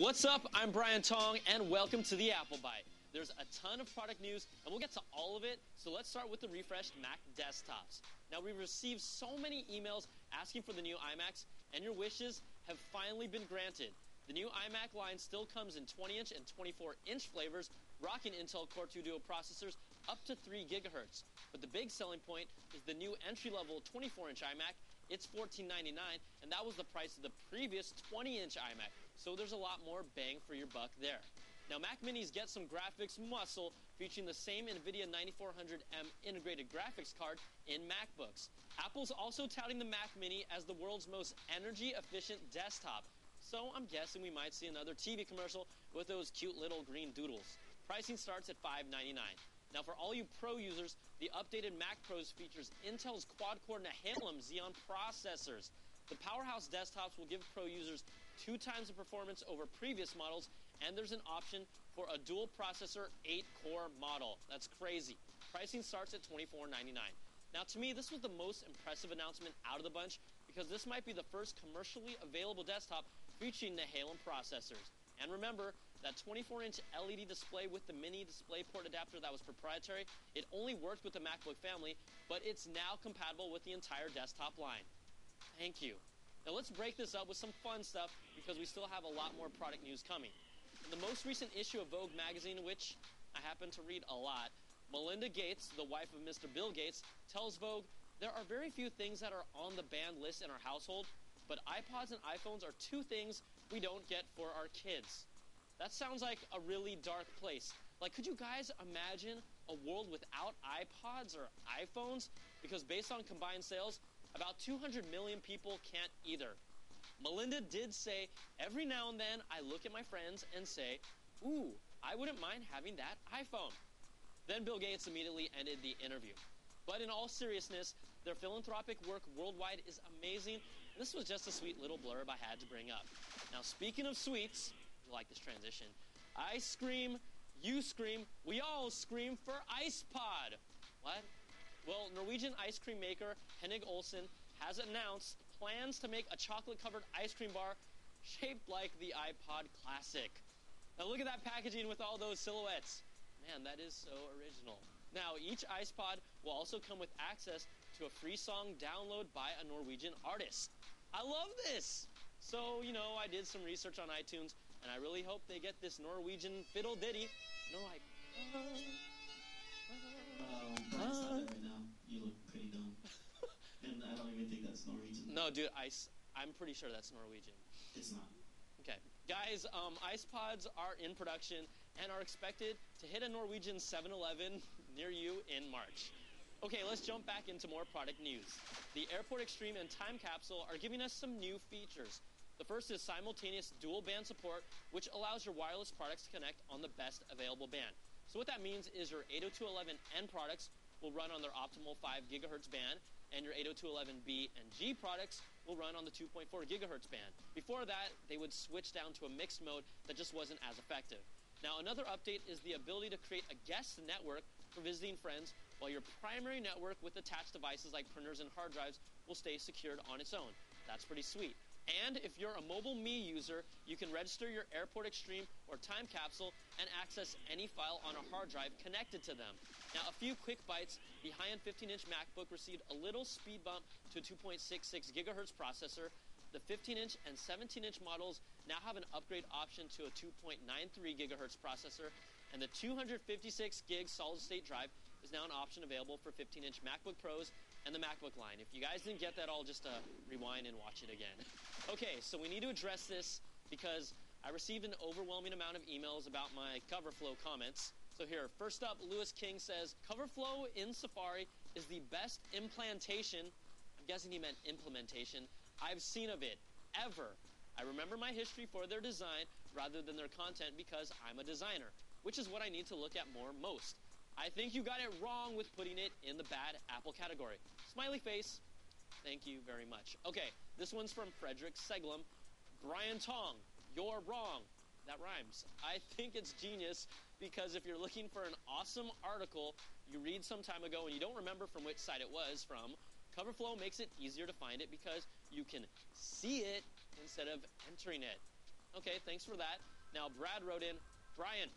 What's up? I'm Brian Tong, and welcome to the Apple Bite. There's a ton of product news, and we'll get to all of it, so let's start with the refreshed Mac desktops. Now, we've received so many emails asking for the new iMacs, and your wishes have finally been granted. The new iMac line still comes in 20-inch and 24-inch flavors, rocking Intel Core 2 Duo processors up to 3 gigahertz. But the big selling point is the new entry-level 24-inch iMac. It's $14.99, and that was the price of the previous 20-inch iMac. So there's a lot more bang for your buck there. Now, Mac Minis get some graphics muscle, featuring the same NVIDIA 9400M integrated graphics card in MacBooks. Apple's also touting the Mac Mini as the world's most energy-efficient desktop. So I'm guessing we might see another TV commercial with those cute little green doodles. Pricing starts at $5.99. Now, for all you Pro users, the updated Mac Pros features Intel's quad-core Nehalem Xeon processors. The powerhouse desktops will give Pro users 2 times the performance over previous models, and there's an option for a dual processor 8-core model. That's crazy. Pricing starts at $24.99. Now, to me, this was the most impressive announcement out of the bunch because this might be the first commercially available desktop featuring Nehalem processors. And remember, that 24-inch LED display with the mini DisplayPort adapter that was proprietary, it only worked with the MacBook family, but it's now compatible with the entire desktop line. Thank you. Now let's break this up with some fun stuff because we still have a lot more product news coming. In the most recent issue of Vogue magazine, which I happen to read a lot, Melinda Gates, the wife of Mr. Bill Gates, tells Vogue, "There are very few things that are on the banned list in our household, but iPods and iPhones are 2 things we don't get for our kids." That sounds like a really dark place. Like, could you guys imagine a world without iPods or iPhones? Because based on combined sales, about 200 million people can't either. Melinda did say, every now and then I look at my friends and say, ooh, I wouldn't mind having that iPhone. Then Bill Gates immediately ended the interview. But in all seriousness, their philanthropic work worldwide is amazing. This was just a sweet little blurb I had to bring up. Now, speaking of sweets, I like this transition. I scream, you scream, we all scream for iPod. What? Well, Norwegian ice cream maker Henning Olsen has announced plans to make a chocolate-covered ice cream bar shaped like the iPod Classic. Now look at that packaging with all those silhouettes. Man, that is so original. Now, each iPod will also come with access to a free song download by a Norwegian artist. I love this! So, I did some research on iTunes, and I really hope they get this Norwegian fiddle ditty. Like... Brian, stop that right now. You look pretty dumb. And I don't even think that's Norwegian. No, dude, I'm pretty sure that's Norwegian. It's not. Okay. Guys, iPods are in production and are expected to hit a Norwegian 7-Eleven near you in March. Okay, let's jump back into more product news. The Airport Extreme and Time Capsule are giving us some new features. The first is simultaneous dual band support, which allows your wireless products to connect on the best available band. So what that means is your 802.11n products will run on their optimal 5 gigahertz band, and your 802.11b and G products will run on the 2.4 gigahertz band. Before that, they would switch down to a mixed mode that just wasn't as effective. Now, another update is the ability to create a guest network for visiting friends, while your primary network with attached devices like printers and hard drives will stay secured on its own. That's pretty sweet. And if you're a Mobile Me user, you can register your Airport Extreme or Time Capsule and access any file on a hard drive connected to them. Now, a few quick bites. The high-end 15-inch MacBook received a little speed bump to a 2.66 gigahertz processor. The 15-inch and 17-inch models now have an upgrade option to a 2.93 gigahertz processor, and the 256 gig solid-state drive is now an option available for 15-inch MacBook Pros and the MacBook line. If you guys didn't get that, I'll just rewind and watch it again. Okay, so we need to address this because I received an overwhelming amount of emails about my CoverFlow comments. So here, first up, Lewis King says, CoverFlow in Safari is the best implantation, I'm guessing he meant implementation, I've seen of it, ever. I remember my history for their design rather than their content because I'm a designer, which is what I need to look at most. I think you got it wrong with putting it in the bad Apple category. Smiley face. Thank you very much. Okay, this one's from Frederick Seglum. Brian Tong, you're wrong. That rhymes. I think it's genius because if you're looking for an awesome article you read some time ago and you don't remember from which site it was from, CoverFlow makes it easier to find it because you can see it instead of entering it. Okay, thanks for that. Now, Brad wrote in, Brian,